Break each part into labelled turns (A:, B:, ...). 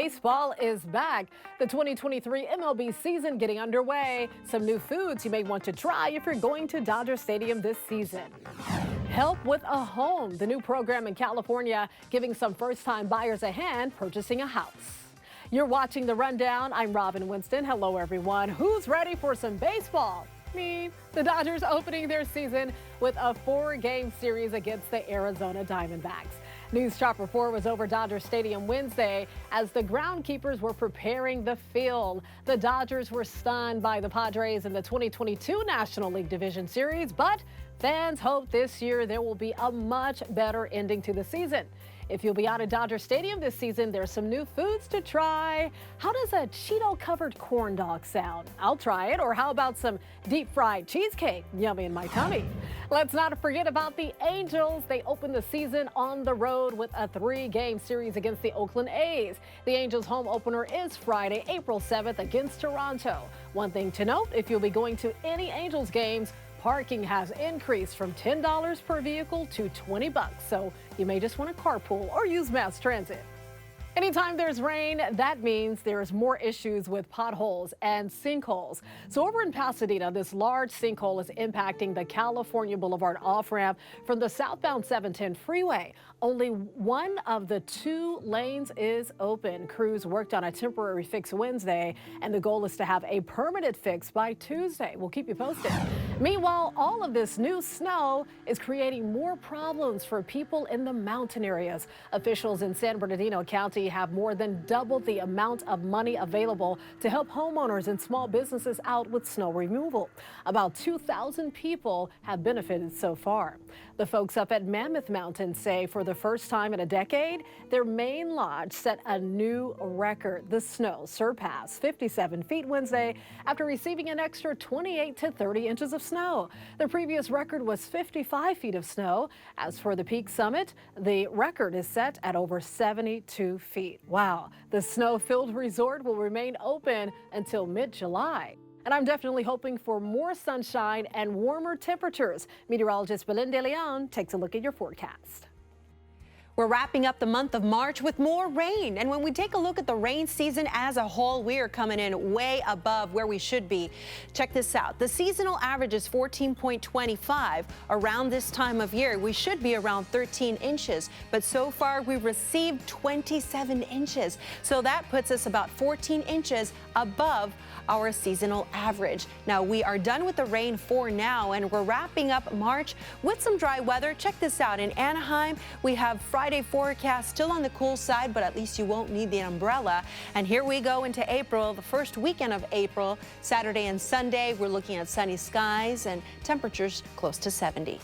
A: Baseball is back. The 2023 MLB season getting underway. Some new foods you may want to try if you're going to Dodger Stadium this season. Help with a home. The new program in California giving some first-time buyers a hand purchasing a house. You're watching The Rundown. I'm Robin Winston. Hello, everyone. Who's ready for some baseball? Me. The Dodgers opening their season with a 4-game series against the Arizona Diamondbacks. News Chopper 4 was over Dodger Stadium Wednesday as the groundkeepers were preparing the field. The Dodgers were stunned by the Padres in the 2022 National League Division Series, but fans hope this year there will be a much better ending to the season. If you'll be out at Dodger Stadium this season, there's some new foods to try. How does a Cheeto-covered corn dog sound? I'll try it. Or how about some deep-fried cheesecake? Yummy in my tummy. Let's not forget about the Angels. They opened the season on the road with a 3-game series against the Oakland A's. The Angels' home opener is Friday, April 7th against Toronto. One thing to note, if you'll be going to any Angels games, parking has increased from $10 per vehicle to $20, so you may just want to carpool or use mass transit. Anytime there's rain, that means there's more issues with potholes and sinkholes. So over in Pasadena, this large sinkhole is impacting the California Boulevard off-ramp from the southbound 710 freeway. Only one of the 2 lanes is open. Crews worked on a temporary fix Wednesday, and the goal is to have a permanent fix by Tuesday. We'll keep you posted. Meanwhile, all of this new snow is creating more problems for people in the mountain areas. Officials in San Bernardino County have more than doubled the amount of money available to help homeowners and small businesses out with snow removal. About 2,000 people have benefited so far. The folks up at Mammoth Mountain say for the first time in a decade, their main lodge set a new record. The snow surpassed 57 feet Wednesday after receiving an extra 28 to 30 inches of snow. The previous record was 55 feet of snow. As for the peak summit, the record is set at over 72 feet. Wow, the snow-filled resort will remain open until mid-July. And I'm definitely hoping for more sunshine and warmer temperatures. Meteorologist Belinda Leon takes a look at your forecast.
B: We're wrapping up the month of March with more rain. And when we take a look at the rain season as a whole, we are coming in way above where we should be. Check this out. The seasonal average is 14.25. Around this time of year, we should be around 13 inches. But so far, we've received 27 inches. So that puts us about 14 inches above our seasonal average. Now, we are done with the rain for now, and we're wrapping up March with some dry weather. Check this out. In Anaheim, we have Friday forecast still on the cool side, but at least you won't need the umbrella. And here we go into April, the first weekend of April, Saturday and Sunday. We're looking at sunny skies and temperatures close to 70.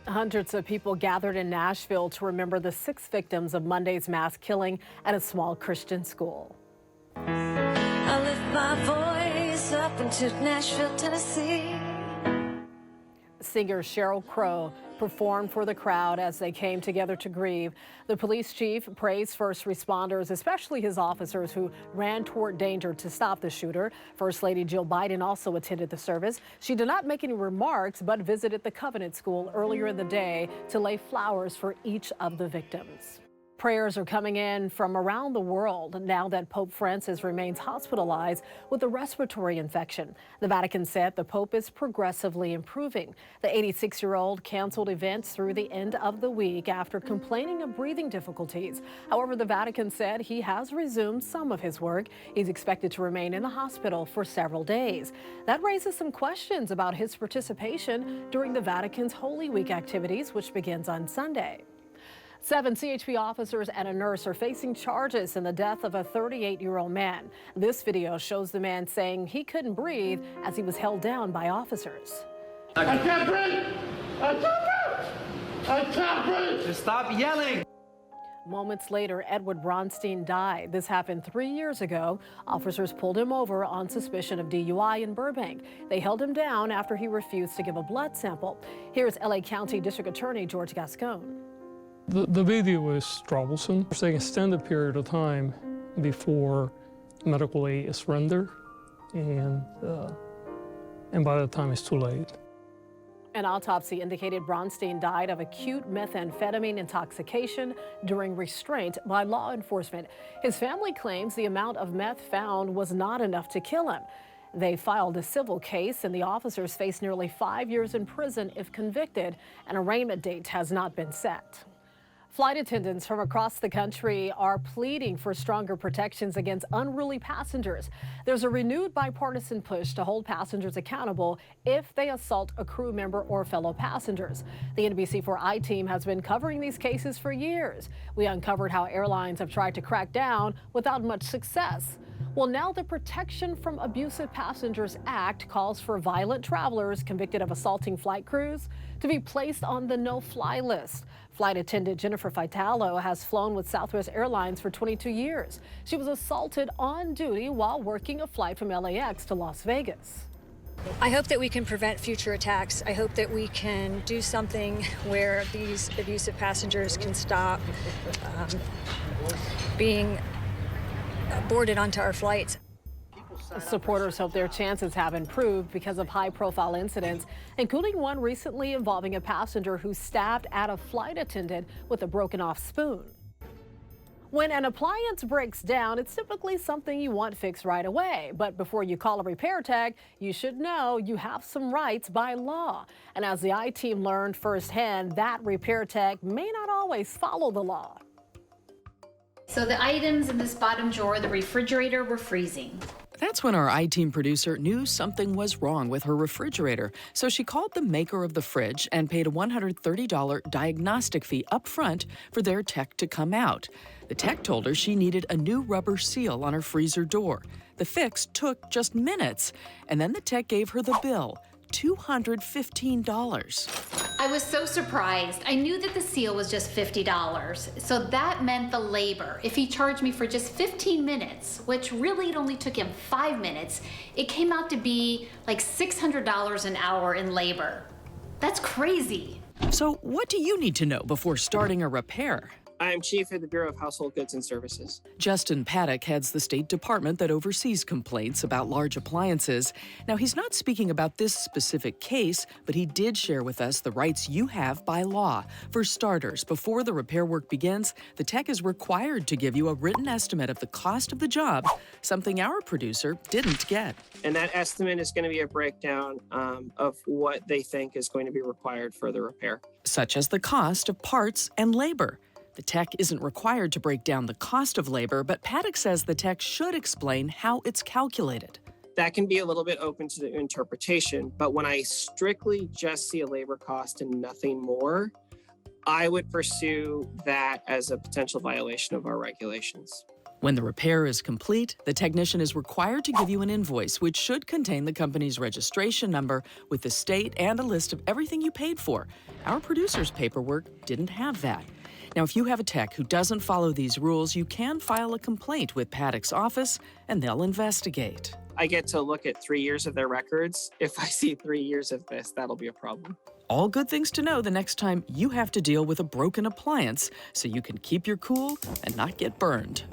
A: Hundreds of people gathered in Nashville to remember the 6 victims of Monday's mass killing at a small Christian school.
C: I lift my voice up into Nashville, Tennessee.
A: Singer Sheryl Crow performed for the crowd as they came together to grieve. The police chief praised first responders, especially his officers who ran toward danger to stop the shooter. First Lady Jill Biden also attended the service. She did not make any remarks, but visited the Covenant School earlier in the day to lay flowers for each of the victims. Prayers are coming in from around the world now that Pope Francis remains hospitalized with a respiratory infection. The Vatican said the Pope is progressively improving. The 86-year-old canceled events through the end of the week after complaining of breathing difficulties. However, the Vatican said he has resumed some of his work. He's expected to remain in the hospital for several days. That raises some questions about his participation during the Vatican's Holy Week activities, which begins on Sunday. 7 CHP officers and a nurse are facing charges in the death of a 38-year-old man. This video shows the man saying he couldn't breathe as he was held down by officers.
D: I can't breathe! I can't breathe! I can't breathe!
E: Just stop yelling!
A: Moments later, Edward Bronstein died. This happened 3 years ago. Officers pulled him over on suspicion of DUI in Burbank. They held him down after he refused to give a blood sample. Here's LA County District Attorney George Gascon.
F: The video was troublesome. It's an extended period of time before medical aid is rendered, and by the time it's too late.
A: An autopsy indicated Bronstein died of acute methamphetamine intoxication during restraint by law enforcement. His family claims the amount of meth found was not enough to kill him. They filed a civil case, and the officers face nearly 5 years in prison if convicted. An arraignment date has not been set. Flight attendants from across the country are pleading for stronger protections against unruly passengers. There's a renewed bipartisan push to hold passengers accountable if they assault a crew member or fellow passengers. The NBC4i team has been covering these cases for years. We uncovered how airlines have tried to crack down without much success. Well, now the Protection from Abusive Passengers Act calls for violent travelers convicted of assaulting flight crews to be placed on the no-fly list. Flight attendant Jennifer Fitalo has flown with Southwest Airlines for 22 years. She was assaulted on duty while working a flight from LAX to Las Vegas.
E: I hope that we can prevent future attacks. I hope that we can do something where these abusive passengers can stop being boarded onto our flights.
A: Supporters hope their chances have improved because of high-profile incidents, including one recently involving a passenger who stabbed at a flight attendant with a broken-off spoon. When an appliance breaks down, it's typically something you want fixed right away. But before you call a repair tech, you should know you have some rights by law. And as the I-team learned firsthand, that repair tech may not always follow the law.
G: So the items in this bottom drawer, the refrigerator, were freezing.
H: That's when our I-team producer knew something was wrong with her refrigerator. So she called the maker of the fridge and paid a $130 diagnostic fee up front for their tech to come out. The tech told her she needed a new rubber seal on her freezer door. The fix took just minutes, and then the tech gave her the bill, $215.
G: I was so surprised. I knew that the seal was just $50, so that meant the labor. If he charged me for just 15 minutes, which really it only took him 5 minutes, it came out to be like $600 an hour in labor. That's crazy.
H: So what do you need to know before starting a repair?
I: I'm Chief of the Bureau of Household Goods and Services.
H: Justin Paddock heads the state department that oversees complaints about large appliances. Now, he's not speaking about this specific case, but he did share with us the rights you have by law. For starters, before the repair work begins, the tech is required to give you a written estimate of the cost of the job, something our producer didn't get.
I: And that estimate is going to be a breakdown of what they think is going to be required for the repair.
H: Such as the cost of parts and labor. The tech isn't required to break down the cost of labor, but Paddock says the tech should explain how it's calculated.
I: That can be a little bit open to the interpretation, but when I strictly just see a labor cost and nothing more, I would pursue that as a potential violation of our regulations.
H: When the repair is complete, the technician is required to give you an invoice, which should contain the company's registration number with the state and a list of everything you paid for. Our producer's paperwork didn't have that. Now, if you have a tech who doesn't follow these rules, you can file a complaint with Paddock's office, and they'll investigate.
I: I get to look at 3 years of their records. If I see 3 years of this, that'll be a problem.
H: All good things to know the next time you have to deal with a broken appliance, so you can keep your cool and not get burned.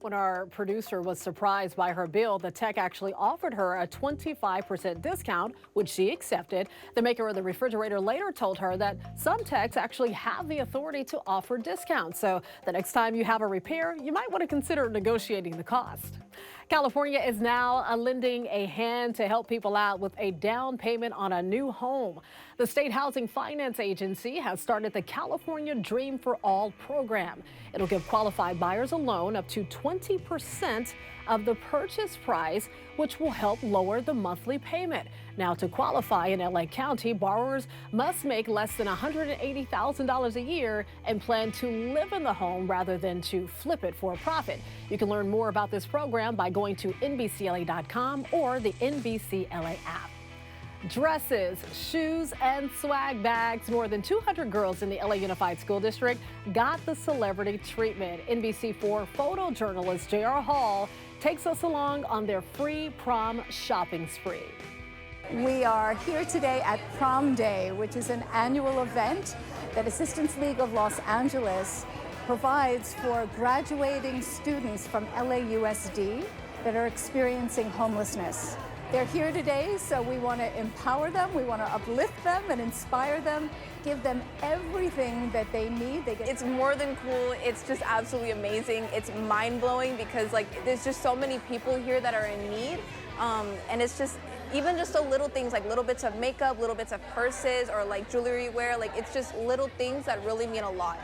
A: When our producer was surprised by her bill, the tech actually offered her a 25% discount, which she accepted. The maker of the refrigerator later told her that some techs actually have the authority to offer discounts. So the next time you have a repair, you might want to consider negotiating the cost. California is now lending a hand to help people out with a down payment on a new home. The State Housing Finance Agency has started the California Dream for All program. It'll give qualified buyers a loan up to 20% of the purchase price, which will help lower the monthly payment. Now, to qualify in LA County, borrowers must make less than $180,000 a year and plan to live in the home rather than to flip it for a profit. You can learn more about this program by going to NBCLA.com or the NBCLA app. Dresses, shoes, and swag bags. More than 200 girls in the LA Unified School District got the celebrity treatment. NBC4 photojournalist J.R. Hall takes us along on their free prom shopping spree.
J: We are here today at Prom Day, which is an annual event that Assistance League of Los Angeles provides for graduating students from LAUSD that are experiencing homelessness. They're here today, so we want to empower them, we want to uplift them and inspire them, give them everything that they need.
K: It's more than cool, it's just absolutely amazing. It's mind-blowing because there's just so many people here that are in need, and it's just, even just the little things like little bits of makeup, little bits of purses, or jewelry wear, it's just little things that really mean a lot.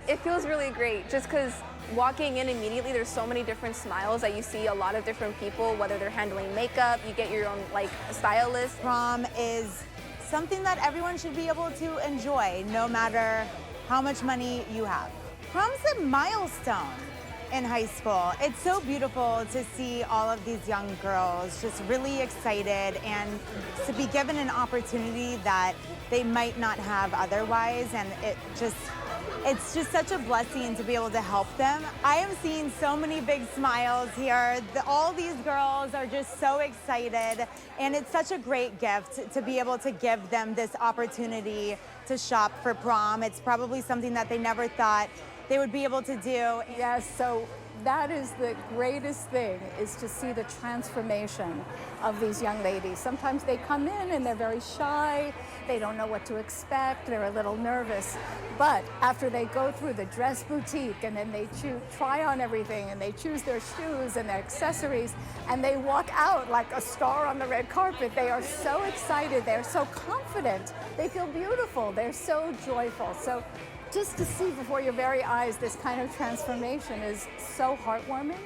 K: It feels really great just because walking in immediately, there's so many different smiles that you see a lot of different people, whether they're handling makeup, you get your own stylist.
L: Prom is something that everyone should be able to enjoy no matter how much money you have. Prom's a milestone in high school. It's so beautiful to see all of these young girls just really excited and to be given an opportunity that they might not have otherwise, and it's just such a blessing to be able to help them. I am seeing so many big smiles here. All these girls are just so excited, and it's such a great gift to be able to give them this opportunity to shop for prom. It's probably something that they never thought they would be able to do.
J: Yes, so that is the greatest thing, is to see the transformation of these young ladies. Sometimes they come in and they're very shy, they don't know what to expect, they're a little nervous. But after they go through the dress boutique and then they try on everything and they choose their shoes and their accessories and they walk out like a star on the red carpet, they are so excited, they're so confident, they feel beautiful, they're so joyful. So just to see before your very eyes this kind of transformation is so heartwarming.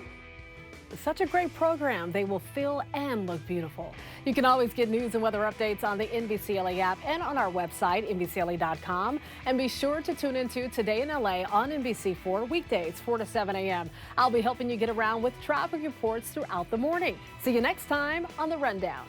A: Such a great program. They will feel and look beautiful. You can always get news and weather updates on the NBCLA app and on our website, NBCLA.com. And be sure to tune into Today in LA on NBC4 weekdays, 4 to 7 a.m. I'll be helping you get around with traffic reports throughout the morning. See you next time on The Rundown.